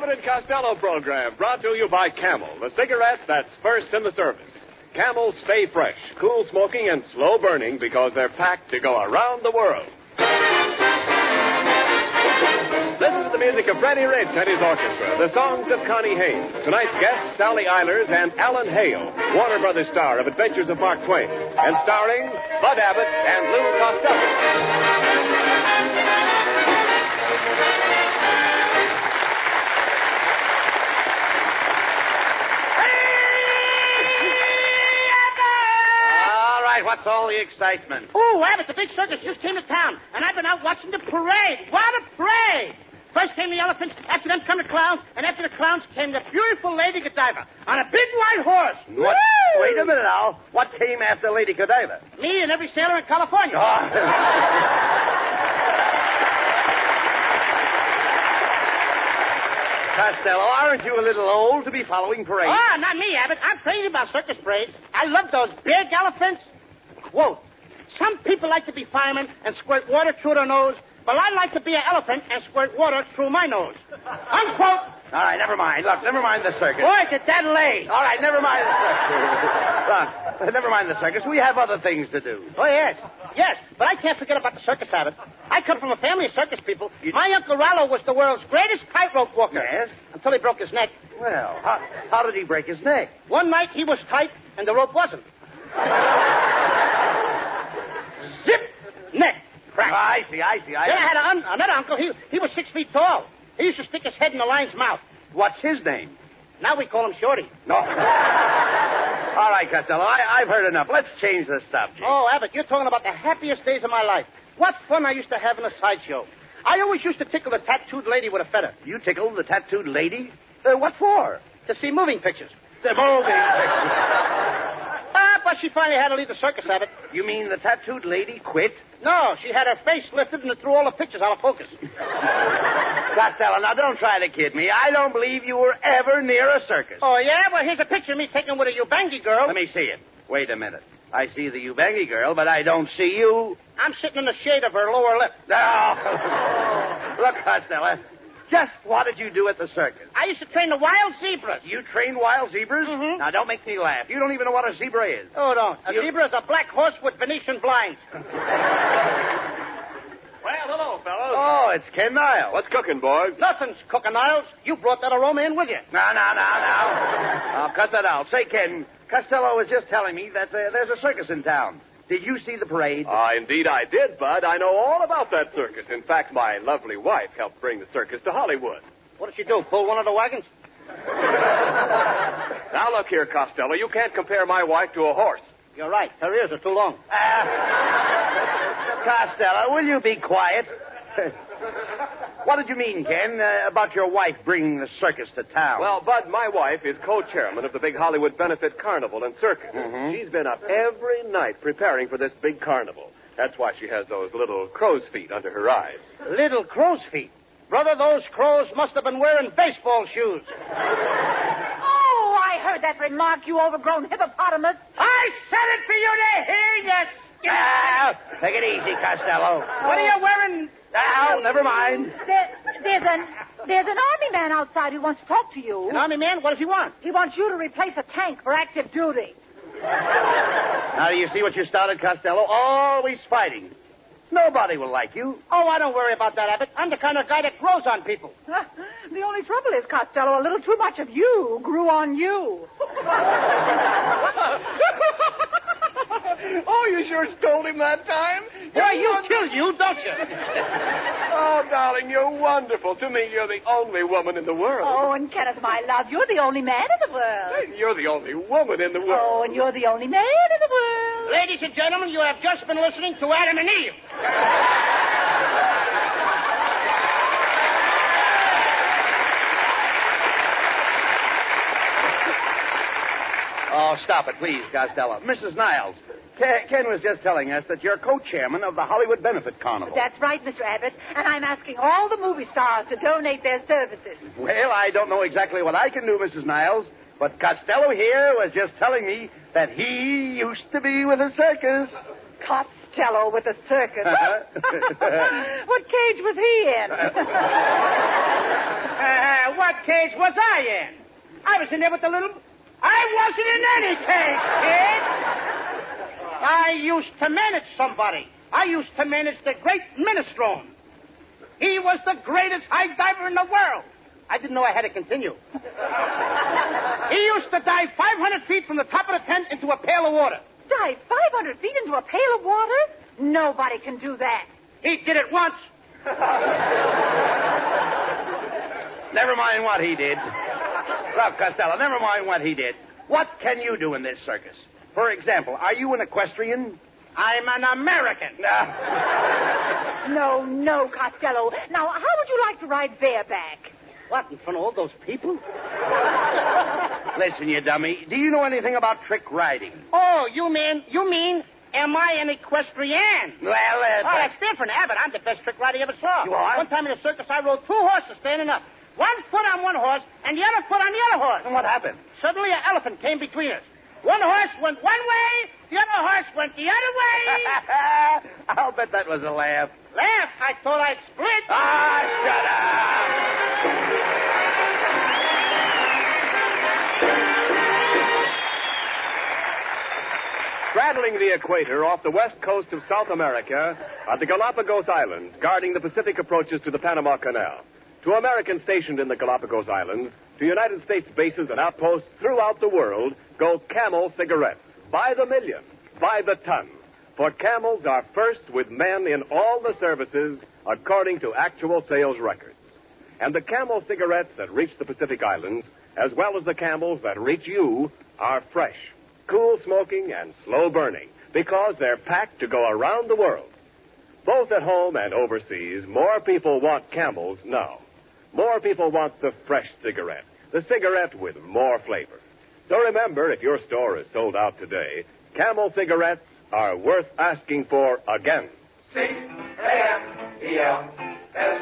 Abbott and Costello program brought to you by Camel, the cigarette that's first in the service. Camel stay fresh, cool smoking, and slow burning because they're packed to go around the world. Listen to the music of Freddie Rich and his orchestra, the songs of Connie Haynes, tonight's guests Sally Eilers and Alan Hale, Warner Brothers star of Adventures of Mark Twain, and starring Bud Abbott and Lou Costello. What's all the excitement? Oh, Abbott, the big circus just came to town, and I've been out watching the parade. What a parade! First came the elephants, after them come the clowns, and after the clowns came the beautiful Lady Godiva on a big white horse. What? Wait a minute, Al. What came after Lady Godiva? Me and every sailor in California. Costello, aren't you a little old to be following parades? Oh, not me, Abbott. I'm crazy about circus parades. I love those big elephants. Quote, some people like to be firemen and squirt water through their nose, but I like to be an elephant and squirt water through my nose. Unquote. All right, never mind. Look, never mind the circus. Boy, did that lay. All right, never mind the circus. Look, never mind the circus. We have other things to do. Oh, yes. Yes, but I can't forget about the circus, Abbott. I come from a family of circus people. My Uncle Rollo was the world's greatest tightrope walker. Yes? Until he broke his neck. Well, how did he break his neck? One night he was tight and the rope wasn't. Zip! Neck. Crack. Oh, I see. Then I had another uncle. He was 6 feet tall. He used to stick his head in the lion's mouth. What's his name? Now we call him Shorty. No. All right, Costello, I've heard enough. Let's change the subject. Oh, Abbott, you're talking about the happiest days of my life. What fun I used to have in a sideshow. I always used to tickle the tattooed lady with a feather. You tickled the tattooed lady? What for? To see moving pictures. The moving pictures. But she finally had to leave the circus, Abbott. You mean the tattooed lady quit? No, she had her face lifted and it threw all the pictures out of focus. Costello, now don't try to kid me. I don't believe you were ever near a circus. Oh, yeah? Well, here's a picture of me taken with a Ubangi girl. Let me see it. Wait a minute. I see the Ubangi girl, but I don't see you. I'm sitting in the shade of her lower lip. No. Look, Costello, just what did you do at the circus? I used to train the wild zebras. You trained wild zebras? Mm-hmm. Now, don't make me laugh. You don't even know what a zebra is. Oh, don't. A zebra is a black horse with Venetian blinds. Well, hello, fellows. Oh, it's Ken Niles. What's cooking, boys? Nothing's cooking, Niles. You brought that aroma in with you. No. I'll cut that out. Say, Ken, Costello was just telling me that there's a circus in town. Did you see the parade? Indeed I did, Bud. I know all about that circus. In fact, my lovely wife helped bring the circus to Hollywood. What did she do, pull one of the wagons? Now, look here, Costello. You can't compare my wife to a horse. You're right. Her ears are too long. Costello, will you be quiet? What did you mean, Ken, about your wife bringing the circus to town? Well, Bud, my wife is co-chairman of the big Hollywood Benefit Carnival and Circus. Mm-hmm. She's been up every night preparing for this big carnival. That's why she has those little crow's feet under her eyes. Little crow's feet? Brother, those crows must have been wearing baseball shoes. Oh, I heard that remark, you overgrown hippopotamus. I said it for you to hear, you... Take it easy, Costello. What are you wearing? Now, never mind. There's an army man outside who wants to talk to you. An army man? What does he want? He wants you to replace a tank for active duty. Now, do you see what you started, Costello? Always fighting. Nobody will like you. Oh, I don't worry about that, Abbott. I'm the kind of guy that grows on people. The only trouble is, Costello, a little too much of you grew on you. Oh, you sure stole him that time. Boy, you kill you, don't you? Oh, darling, you're wonderful. To me, you're the only woman in the world. Oh, and Kenneth, my love, you're the only man in the world. You're the only woman in the world. Oh, and you're the only man in the world. Ladies and gentlemen, you have just been listening to Adam and Eve. Oh, stop it, please, Costello. Mrs. Niles, Ken was just telling us that you're co-chairman of the Hollywood Benefit Carnival. That's right, Mr. Abbott. And I'm asking all the movie stars to donate their services. Well, I don't know exactly what I can do, Mrs. Niles, but Costello here was just telling me that he used to be with a circus. Costello? Costello with the circus. What cage was he in? What cage was I in? I was in there with the little... I wasn't in any cage, kid. I used to manage somebody. I used to manage the great Minestrone. He was the greatest high diver in the world. I didn't know I had to continue. He used to dive 500 feet from the top of the tent into a pail of water. Dive 500 feet into a pail of water? Nobody can do that. He did it once. Never mind what he did. Look, Costello, never mind what he did. What can you do in this circus? For example, are you an equestrian? I'm an American. No, Costello. Now, how would you like to ride bareback? What, in front of all those people? Listen, you dummy. Do you know anything about trick riding? Oh, you mean, am I an equestrian? Well, that's different, Abbott. I'm the best trick rider you ever saw. You are? One time in a circus, I rode 2 horses standing up. 1 foot on one horse and the other foot on the other horse. And what happened? Suddenly, an elephant came between us. One horse went one way, the other horse went the other way. I'll bet that was a laugh. Laugh? I thought I'd split. Ah, shut up! Straddling the equator off the west coast of South America are the Galapagos Islands, guarding the Pacific approaches to the Panama Canal. To Americans stationed in the Galapagos Islands, to United States bases and outposts throughout the world, go Camel cigarettes. By the million, by the ton. For Camels are first with men in all the services according to actual sales records. And the Camel cigarettes that reach the Pacific Islands, as well as the Camels that reach you, are fresh, cool smoking, and slow burning, because they're packed to go around the world. Both at home and overseas, more people want Camels now. More people want the fresh cigarette, the cigarette with more flavor. So remember, if your store is sold out today, Camel cigarettes are worth asking for again. C-A-M-E-L-S.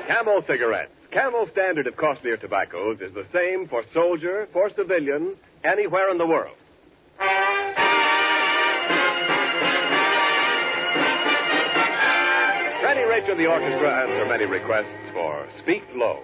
Camel cigarettes. Camel's standard of costlier tobaccos is the same for soldier, for civilian, anywhere in the world. Franny Rich and the orchestra answer many requests for Speak Low.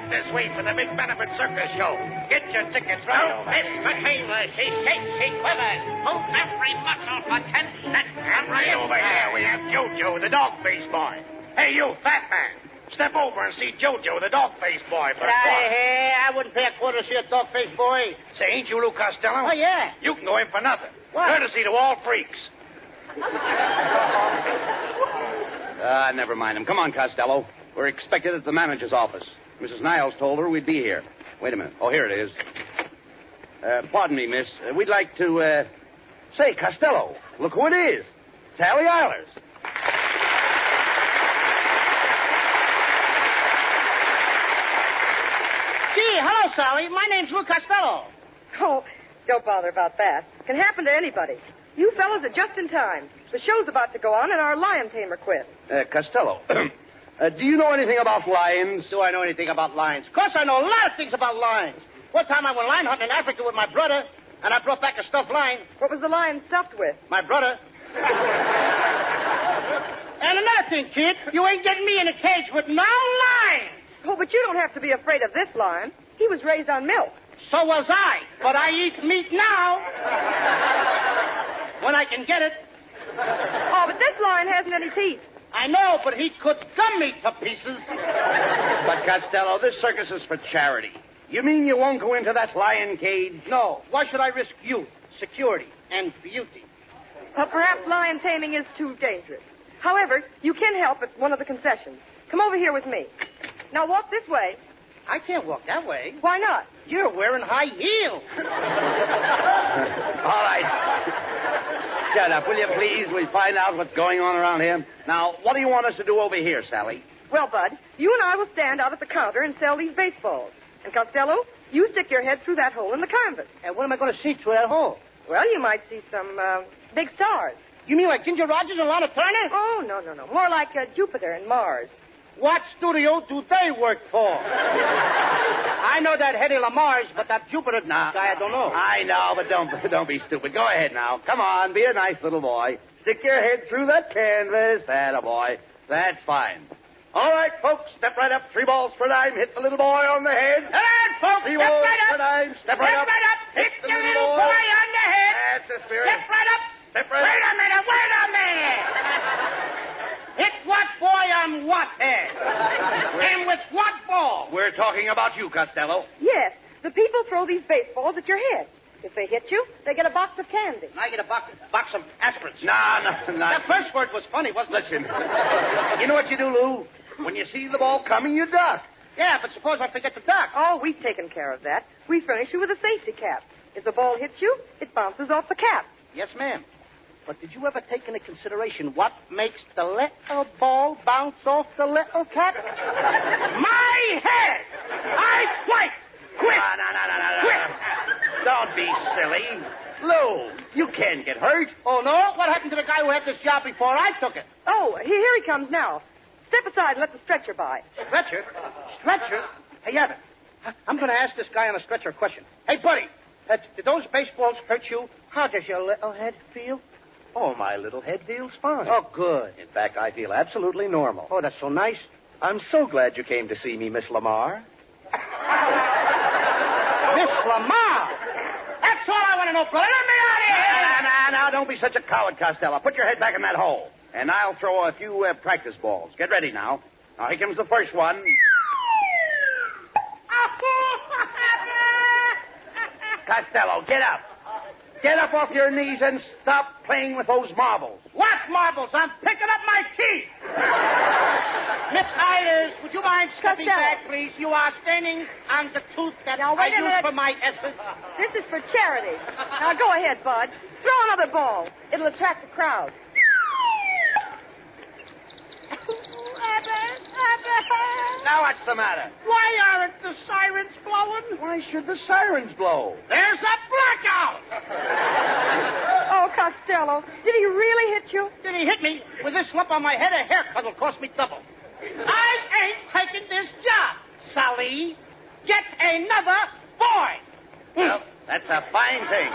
This way for the big benefit circus show. Get your tickets right over. Mr. Taylor, she shakes, she quivers, moves every muscle for 10 cents. And right over here we have Jojo, the dog-faced boy. Hey, you, fat man. Step over and see Jojo, the dog-faced boy, for Get a out quarter. of here. I wouldn't pay a quarter to see a dog-faced boy. Say, ain't you Lou Costello? Oh, yeah. You can go in for nothing. What? Courtesy to all freaks. Never mind him. Come on, Costello. We're expected at the manager's office. Mrs. Niles told her we'd be here. Wait a minute. Oh, here it is. Pardon me, miss. We'd like to, Say, Costello, look who it is. Sally Eilers. Gee, hello, Sally. My name's Lou Costello. Oh, don't bother about that. Can happen to anybody. You fellas are just in time. The show's about to go on and our lion tamer quit. Costello, do you know anything about lions? Do I know anything about lions? Of course I know a lot of things about lions. One time I went lion hunting in Africa with my brother, and I brought back a stuffed lion. What was the lion stuffed with? My brother. And another thing, kid, you ain't getting me in a cage with no lion. Oh, but you don't have to be afraid of this lion. He was raised on milk. So was I, but I eat meat now. When I can get it. Oh, but this lion hasn't any teeth. I know, but he could gum me to pieces. But, Costello, this circus is for charity. You mean you won't go into that lion cage? No. Why should I risk youth, security, and beauty? Well, perhaps lion taming is too dangerous. However, you can help at one of the concessions. Come over here with me. Now walk this way. I can't walk that way. Why not? You're wearing high heels. All right. Shut up, will you please? We'll find out what's going on around here. Now, what do you want us to do over here, Sally? Well, Bud, you and I will stand out at the counter and sell these baseballs. And Costello, you stick your head through that hole in the canvas. And what am I going to see through that hole? Well, you might see some big stars. You mean like Ginger Rogers and Lana Turner? Oh, no. More like Jupiter and Mars. What studio do they work for? I know that Hedy Lamar's, but that Jupiter guy, I don't know. I know, but don't be stupid. Go ahead now. Come on, be a nice little boy. Stick your head through that canvas. Atta boy. That's fine. All right, folks, step right up. 3 balls per dime. Hit the little boy on the head. All right, folks, 3 step balls right up. per dime. Step right up. Hit the little boy on the head. That's the spirit. Step right up. Step right up. Wait a minute. Hit what boy on what head? And with what ball? We're talking about you, Costello. Yes, the people throw these baseballs at your head. If they hit you, they get a box of candy. I get a box of aspirins. No. That first word was funny, wasn't it? Listen, you know what you do, Lou? When you see the ball coming, you duck. Yeah, but suppose I forget to duck. Oh, we've taken care of that. We furnish you with a safety cap. If the ball hits you, it bounces off the cap. Yes, ma'am. But did you ever take into consideration what makes the little ball bounce off the little cap? My head! I quit! No. Quit! Don't be silly. Lou, you can't get hurt. Oh, no? What happened to the guy who had this job before I took it? Oh, here he comes now. Step aside and let the stretcher by. Stretcher? Stretcher? Hey, Abbott, I'm going to ask this guy on a stretcher a question. Hey, buddy, did those baseballs hurt you? How does your little head feel? Oh, my little head feels fine. Oh, good. In fact, I feel absolutely normal. Oh, that's so nice. I'm so glad you came to see me, Miss Lamar. Miss Lamar? That's all I want to know, brother. Let me out of here! Now, don't be such a coward, Costello. Put your head back in that hole. And I'll throw a few practice balls. Get ready now. Now, here comes the first one. Costello, get up. Get up off your knees and stop playing with those marbles. What marbles? I'm picking up my teeth. Miss Eilers, would you mind stepping back, please? You are standing on the tooth that I use for my essence. This is for charity. Now go ahead, Bud. Throw another ball. It'll attract the crowd. Now, what's the matter? Why aren't the sirens blowing? Why should the sirens blow? There's a blackout! Oh, Costello, did he really hit you? Did he hit me? With this lump on my head, a haircut will cost me double. I ain't taking this job, Sally. Get another boy. Well, that's a fine thing.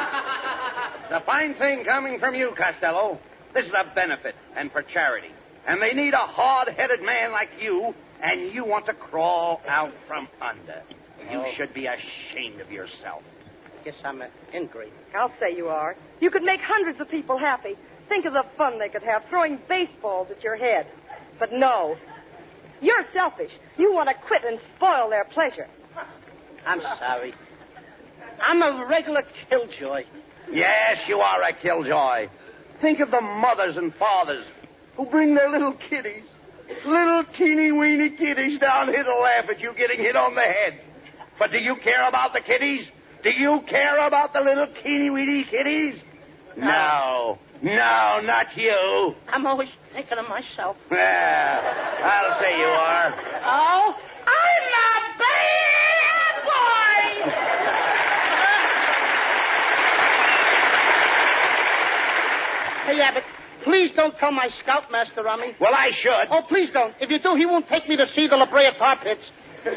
It's a fine thing coming from you, Costello. This is a benefit and for charity. And they need a hard-headed man like you, and you want to crawl out from under. You should be ashamed of yourself. Guess I'm an ingrate. I'll say you are. You could make hundreds of people happy. Think of the fun they could have throwing baseballs at your head. But no. You're selfish. You want to quit and spoil their pleasure. I'm sorry. I'm a regular killjoy. Yes, you are a killjoy. Think of the mothers and fathers who bring their little kiddies, little teeny-weeny kiddies down here to laugh at you getting hit on the head. But do you care about the kiddies? Do you care about the little teeny-weeny kiddies? No, not you. I'm always thinking of myself. Yeah, I'll say you are. Oh, I'm a bad boy! Hey, Abbott, please don't tell my scoutmaster on me. Well, I should. Oh, please don't. If you do, he won't take me to see the La Brea tar pits. Oh,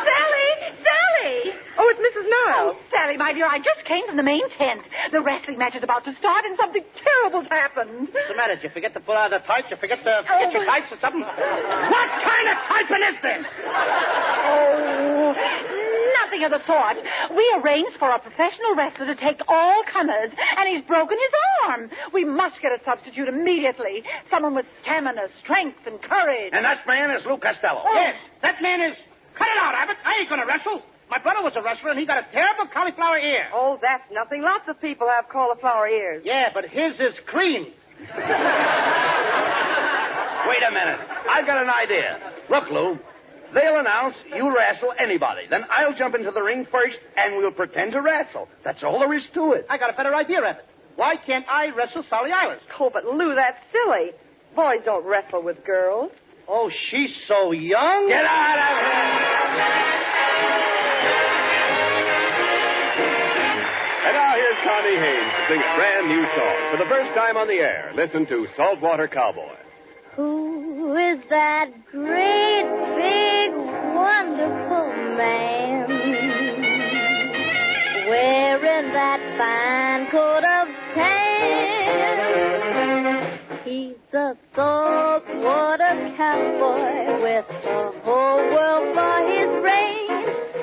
Sally! Sally! Oh, it's Mrs. Niles. Oh, Sally, my dear, I just came from the main tent. The wrestling match is about to start, and something terrible's happened. What's the matter? Did you forget to pull out the tights? You forget your tights or something? What kind of typing is this? Oh, nothing of the sort. We arranged for a professional wrestler to take all comers, and he's broken his arm. We must get a substitute immediately. Someone with stamina, strength, and courage. And that man is Lou Costello. Oh. Yes, that man is... Cut it out, Abbott. I ain't going to wrestle. My brother was a wrestler, and he got a terrible cauliflower ear. Oh, that's nothing. Lots of people have cauliflower ears. Yeah, but his is clean. Wait a minute. I've got an idea. Look, Lou, they'll announce you wrestle anybody. Then I'll jump into the ring first, and we'll pretend to wrestle. That's all there is to it. I got a better idea, Abbott. Why can't I wrestle Sally Eilers? Oh, but Lou, that's silly. Boys don't wrestle with girls. Oh, she's so young. Get out of here! And now here's Connie Haynes to sing a brand new song. For the first time on the air, listen to Saltwater Cowboy. Who is that great, big, wonderful man wearing that fine coat of tan? He's a saltwater cowboy with the whole world for his range.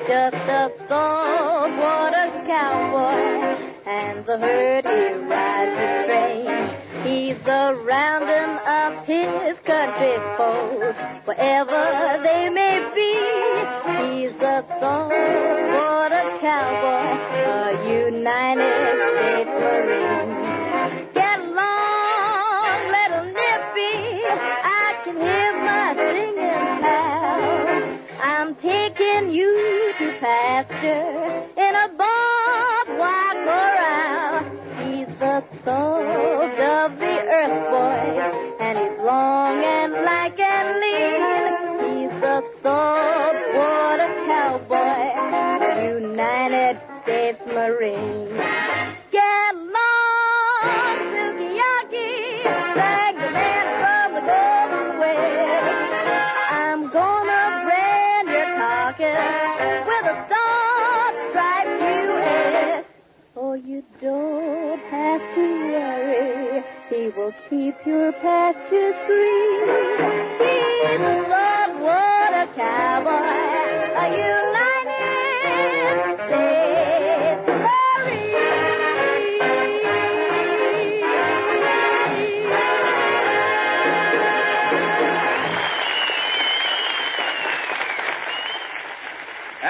Just a saltwater cowboy, and the herd he rides is strange. He's a rounding up his country foes, wherever they may be. He's a saltwater cowboy, a United States Marine. Get along, little nippy, I can hear my singing pal. I'm taking you to pasture in a barbed wire corral. He's the salt of the earth, boy, and he's long and lank and lean. He's the saltwater cowboy, United States Marine. Get along, Sukiyaki, sang the man from the Golden West. I'm gonna brand your carcass with a star-striped U.S. Oh, you don't have to worry, he will keep your pastures green. He's a saltwater cowboy, a United States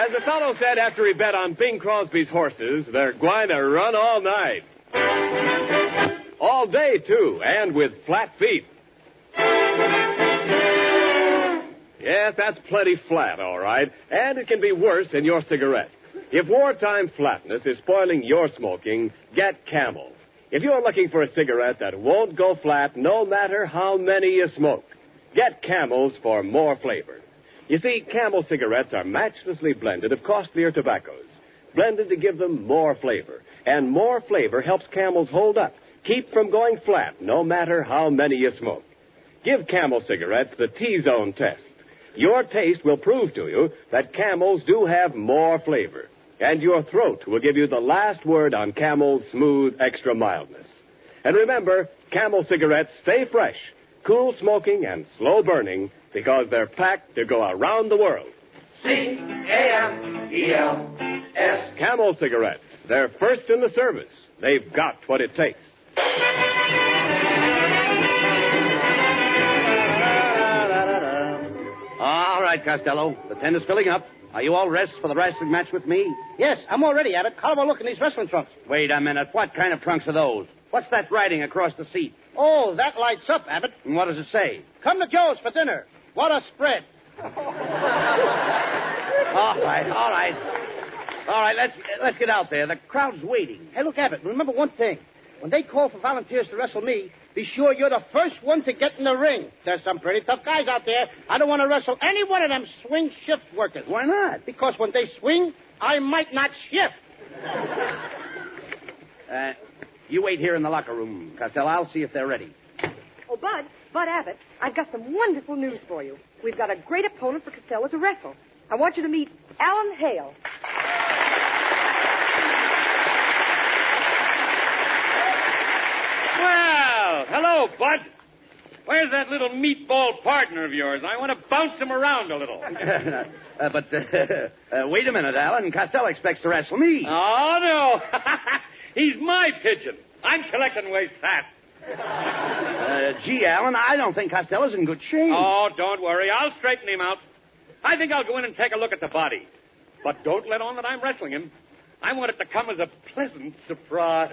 As the fellow said after he bet on Bing Crosby's horses, they're going to run all night. All day, too, and with flat feet. Yes, that's plenty flat, all right. And it can be worse in your cigarette. If wartime flatness is spoiling your smoking, get Camel. If you're looking for a cigarette that won't go flat no matter how many you smoke, get Camels for more flavor. You see, Camel cigarettes are matchlessly blended of costlier tobaccos, blended to give them more flavor. And more flavor helps Camels hold up, keep from going flat no matter how many you smoke. Give Camel cigarettes the T-zone test. Your taste will prove to you that Camels do have more flavor. And your throat will give you the last word on Camel's smooth extra mildness. And remember, Camel cigarettes stay fresh, cool smoking, and slow burning because they're packed to go around the world. C-A-M-E-L-S. Camel cigarettes. They're first in the service. They've got what it takes. All right, Costello. The tent is filling up. Are you all dressed for the wrestling match with me? Yes, I'm all ready, Abbott. How about look in these wrestling trunks? Wait a minute. What kind of trunks are those? What's that writing across the seat? Oh, that lights up, Abbott. And what does it say? Come to Joe's for dinner. What a spread. All right. All right, let's get out there. The crowd's waiting. Hey, look, Abbott, remember one thing. When they call for volunteers to wrestle me, be sure you're the first one to get in the ring. There's some pretty tough guys out there. I don't want to wrestle any one of them swing shift workers. Why not? Because when they swing, I might not shift. You wait here in the locker room, Costello. I'll see if they're ready. Oh, Bud Abbott, I've got some wonderful news for you. We've got a great opponent for Costello to wrestle. I want you to meet Alan Hale. Well, hello, Bud. Where's that little meatball partner of yours? I want to bounce him around a little. Wait a minute, Alan. Costello expects to wrestle me. Oh, no. He's my pigeon. I'm collecting waste fat. Gee, Alan, I don't think Costello's in good shape. Oh, don't worry. I'll straighten him out. I think I'll go in and take a look at the body. But don't let on that I'm wrestling him. I want it to come as a pleasant surprise.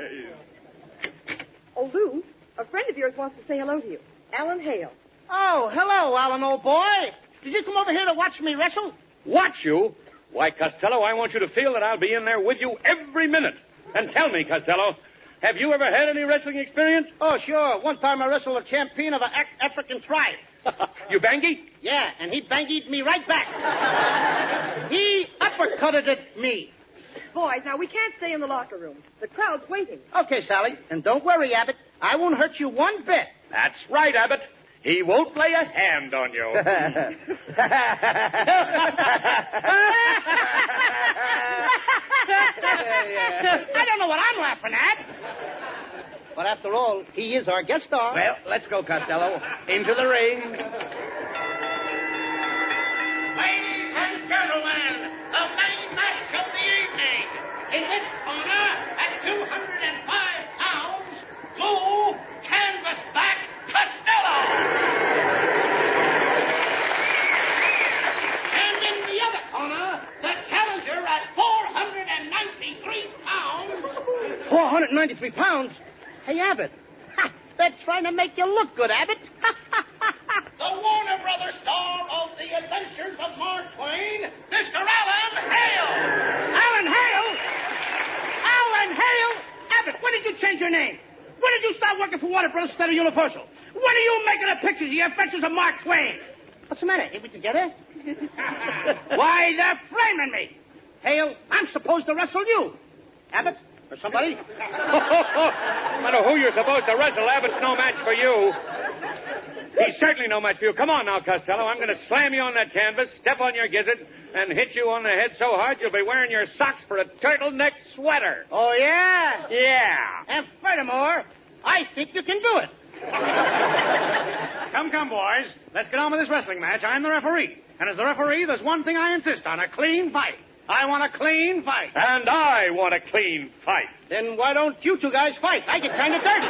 Oh, Lou, a friend of yours wants to say hello to you. Alan Hale. Oh, hello, Alan, old boy. Did you come over here to watch me wrestle? Watch you? Why, Costello, I want you to feel that I'll be in there with you every minute. And tell me, Costello, have you ever had any wrestling experience? Oh, sure. One time I wrestled a champion of an African tribe. You bangy? Yeah, and he bangied me right back. He uppercutted me. Boys, now we can't stay in the locker room. The crowd's waiting. Okay, Sally, and don't worry, Abbott. I won't hurt you one bit. That's right, Abbott. He won't lay a hand on you. I don't know what I'm laughing at. But after all, he is our guest star. Well, let's go, Costello. Into the ring. Ladies and gentlemen, the main match of the evening. In this corner, at 205 pounds, Lou Canvasback Costello. And in the other corner, the challenger at 493 pounds. 493 pounds? Hey, Abbott. Ha, they're trying to make you look good, Abbott. The Warner Brothers star of The Adventures of Mark Twain, Mr. Alan Hale. Alan Hale? Alan Hale? Abbott, when did you change your name? When did you start working for Warner Brothers instead of Universal? When are you making the pictures of The Adventures of Mark Twain? What's the matter? Ain't we together? Why, they're framing me. Hale, I'm supposed to wrestle you. Abbott, or somebody? No matter who you're supposed to wrestle, Abbott's no match for you. He's certainly no match for you. Come on now, Costello. I'm going to slam you on that canvas, step on your gizzard, and hit you on the head so hard you'll be wearing your socks for a turtleneck sweater. Oh, yeah? Yeah. And furthermore, I think you can do it. Come, boys. Let's get on with this wrestling match. I'm the referee. And as the referee, there's one thing I insist on, a clean fight. I want a clean fight. And I want a clean fight. Then why don't you two guys fight? I get kind of dirty.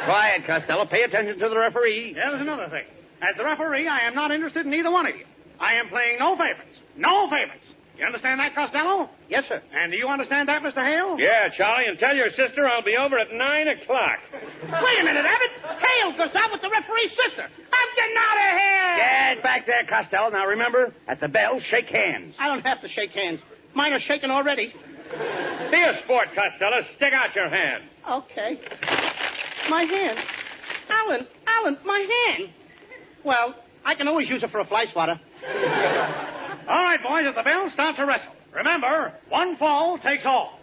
Quiet, Costello. Pay attention to the referee. Yeah, there's another thing. As the referee, I am not interested in either one of you. I am playing no favorites. No favorites. You understand that, Costello? Yes, sir. And do you understand that, Mr. Hale? Yeah, Charlie, and tell your sister I'll be over at 9 o'clock. Wait a minute, Abbott. Hale goes out with the referee's sister. I'm getting out of here. Get back there, Costello. Now, remember, at the bell, shake hands. I don't have to shake hands. Mine are shaking already. Be a sport, Costello. Stick out your hand. Okay. My hand. Alan, my hand. Well, I can always use it for a fly swatter. All right, boys, at the bell, start to wrestle. Remember, one fall takes all.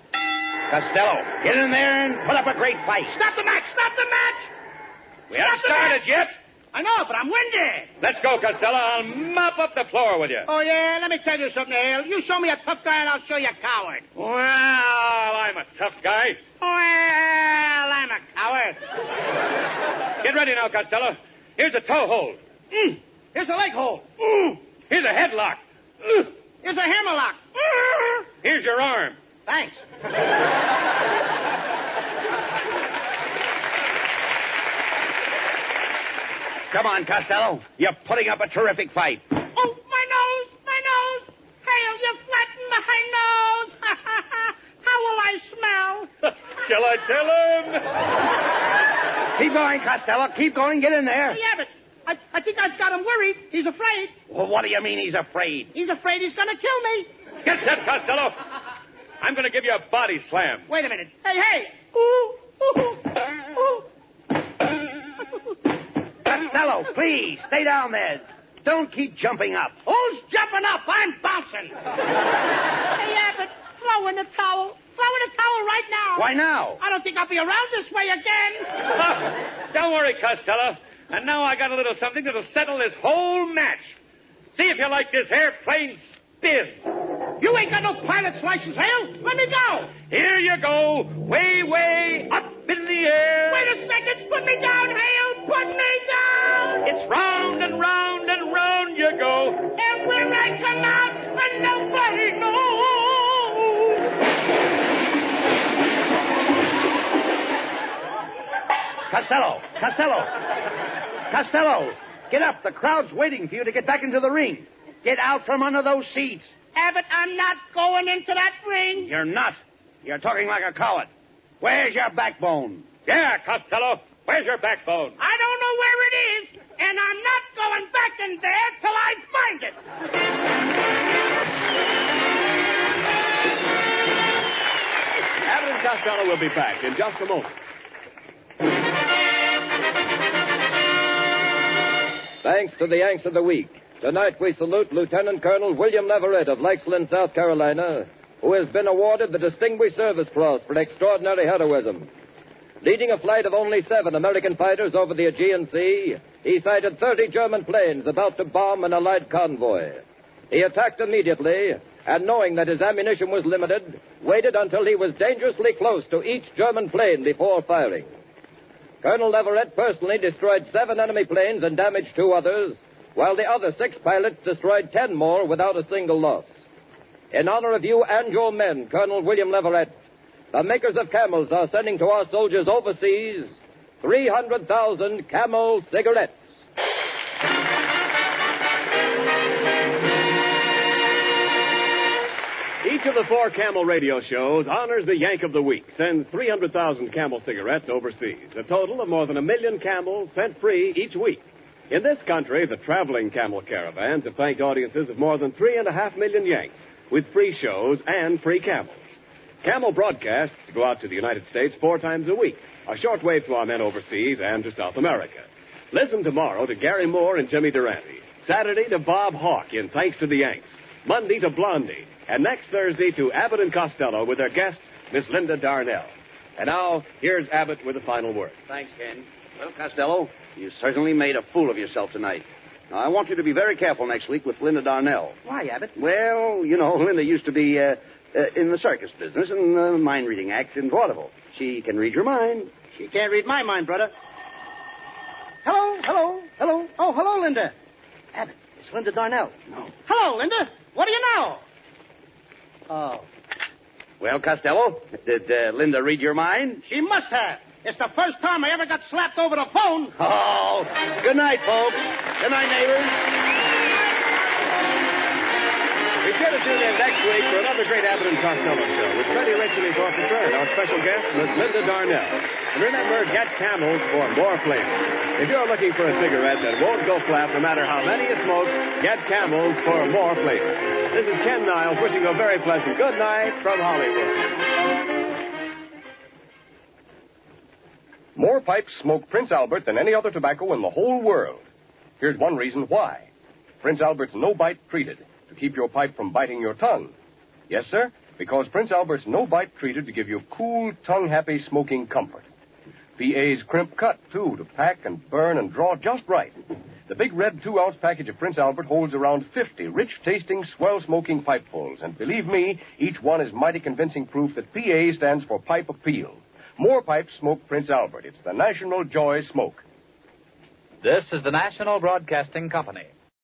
Costello, get in there and put up a great fight. Stop the match! Stop the match! We haven't started yet. I know, but I'm winded. Let's go, Costello. I'll mop up the floor with you. Oh, yeah? Let me tell you something, Hale. You show me a tough guy and I'll show you a coward. Well, I'm a tough guy. Well, I'm a coward. Get ready now, Costello. Here's a toe hold. Here's a leg hold. Here's a headlock. Here's a hammerlock. Here's your arm. Thanks. Come on, Costello. You're putting up a terrific fight. Oh, my nose! My nose! Hale, you flattened my nose! How will I smell? Shall I tell him? Keep going, Costello. Keep going. Get in there. Hey, Abbott, I think I've got him worried. He's afraid. Well, what do you mean he's afraid? He's afraid he's going to kill me. Get set, Costello. I'm going to give you a body slam. Wait a minute. Hey! Ooh, ooh, ooh. Costello, please, stay down there. Don't keep jumping up. Who's jumping up? I'm bouncing. Hey, Abbott, throw in the towel. Throw in the towel right now. Why now? I don't think I'll be around this way again. Don't worry, Costello. And now I got a little something that'll settle this whole match. See if you like this airplane spin. You ain't got no pilot's license, Hale. Let me go. Here you go. Way, way up in the air. Wait a second. Put me down, Hale. Put me down. It's round and round and round you go. And when I come out, and nobody knows. Costello, get up. The crowd's waiting for you to get back into the ring. Get out from under those seats. Abbott, I'm not going into that ring. You're not. You're talking like a coward. Where's your backbone? Yeah, Costello. Where's your backbone? I don't know where it is, and I'm not going back in there till I find it. Abbott and Costello will be back in just a moment. Thanks to the Yanks of the Week. Tonight we salute Lieutenant Colonel William Leverett of Lexington, South Carolina, who has been awarded the Distinguished Service Cross for extraordinary heroism. Leading a flight of only 7 American fighters over the Aegean Sea, he sighted 30 German planes about to bomb an Allied convoy. He attacked immediately, and knowing that his ammunition was limited, waited until he was dangerously close to each German plane before firing. Colonel Leverett personally destroyed 7 enemy planes and damaged 2 others, while the other 6 pilots destroyed 10 more without a single loss. In honor of you and your men, Colonel William Leverett, the makers of Camels are sending to our soldiers overseas 300,000 Camel cigarettes. Each of the 4 Camel radio shows honors the Yank of the Week, sends 300,000 Camel cigarettes overseas. A total of more than 1 million Camels sent free each week. In this country, the traveling Camel caravans have thanked audiences of more than 3.5 million Yanks with free shows and free Camels. Camel broadcasts go out to the United States 4 times a week, a short wave to our men overseas and to South America. Listen tomorrow to Gary Moore and Jimmy Durante. Saturday to Bob Hawke in Thanks to the Yanks. Monday to Blondie. And next Thursday to Abbott and Costello with their guest, Miss Linda Darnell. And now, here's Abbott with the final word. Thanks, Ken. Well, Costello, you certainly made a fool of yourself tonight. Now, I want you to be very careful next week with Linda Darnell. Why, Abbott? Well, you know, Linda used to be in the circus business and the mind-reading act in vaudeville. She can read your mind. She can't read my mind, brother. Hello. Oh, hello, Linda. Abbott, it's Linda Darnell. No. Hello, Linda. What do you know? Oh. Well, Costello, did Linda read your mind? She must have. It's the first time I ever got slapped over the phone. Oh, good night, folks. Good night, neighbors. Be sure to tune in next week for another great Abbott and Costello show with Freddie Rich and his orchestra and our special guest, Miss Linda Darnell. And remember, get Camels for more flavor. If you're looking for a cigarette that won't go flat no matter how many you smoke, get Camels for more flavor. This is Ken Niles wishing you a very pleasant good night from Hollywood. More pipes smoke Prince Albert than any other tobacco in the whole world. Here's one reason why. Prince Albert's no-bite treated to keep your pipe from biting your tongue. Yes, sir, because Prince Albert's no-bite treated to give you cool, tongue-happy smoking comfort. PA's crimp cut, too, to pack and burn and draw just right. The big red 2-ounce package of Prince Albert holds around 50 rich-tasting, swell-smoking pipefuls. And believe me, each one is mighty convincing proof that PA stands for Pipe Appeal. More pipes smoke Prince Albert. It's the National Joy Smoke. This is the National Broadcasting Company.